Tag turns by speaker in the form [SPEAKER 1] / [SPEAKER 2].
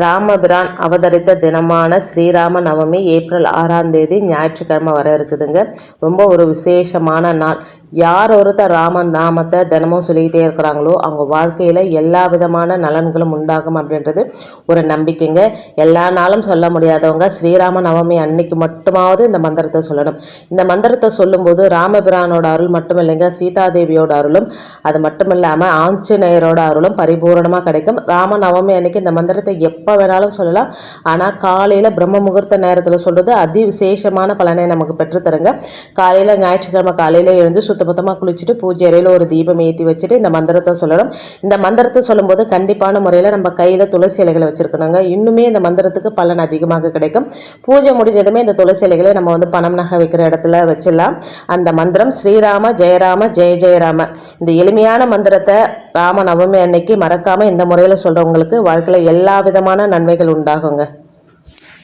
[SPEAKER 1] ராமபிரான் அவதரித்த தினமான ஸ்ரீராம நவமி ஏப்ரல் 6ஆம் தேதி ஞாயிற்றுக்கிழமை வர இருக்குதுங்க. ரொம்ப ஒரு விசேஷமான நாள். யார் ஒருத்தர் ராமன் நாமத்தை தினமும் சொல்லிக்கிட்டே இருக்கிறாங்களோ அவங்க வாழ்க்கையில் எல்லா விதமான நலன்களும் உண்டாகும் அப்படின்றது ஒரு நம்பிக்கைங்க. எல்லா நாளும் சொல்ல முடியாதவங்க ஸ்ரீராம நவமி அன்னைக்கு மட்டுமாவது இந்த மந்திரத்தை சொல்லணும். இந்த மந்திரத்தை சொல்லும்போது ராமபிரானோட அருள் மட்டும் இல்லைங்க, சீதாதேவியோட அருளும் அது மட்டும் இல்லாமல் ஆஞ்சநேயரோட அருளும் பரிபூரணமாக கிடைக்கும். ராம நவமி அன்னைக்கு இந்த மந்திரத்தை எப்போ வேணாலும் சொல்லலாம். ஆனால் காலையில் பிரம்ம முகூர்த்த நேரத்தில் சொல்கிறது அதி விசேஷமான பலனை நமக்கு பெற்றுத்தருங்க. காலையில் ஞாயிற்றுக்கிழமை காலையில் எழுந்து சுத்தபத்தமாக குளிச்சுட்டு பூஜை அறையில் ஒரு தீபம் ஏற்றி வச்சுட்டு இந்த மந்திரத்தை சொல்லணும். இந்த மந்திரத்தை சொல்லும்போது கண்டிப்பான முறையில் நம்ம கையில் துளசி இலைகளை வச்சுருக்கணுங்க. இன்னுமே இந்த மந்திரத்துக்கு பலன் அதிகமாக கிடைக்கும். பூஜை முடிஞ்சதுமே இந்த துளசி இலைகளை நம்ம பணம் நகை வைக்கிற இடத்துல வச்சிடலாம். அந்த மந்திரம் ஸ்ரீராம ஜெயராம ஜெய ஜெயராம. இந்த எளிமையான மந்திரத்தை ராம நவமி அன்னைக்கு மறக்காமல் இந்த முறையில் சொல்கிறவங்களுக்கு வாழ்க்கையில் எல்லா விதமான நன்மைகள் உண்டாகுங்க.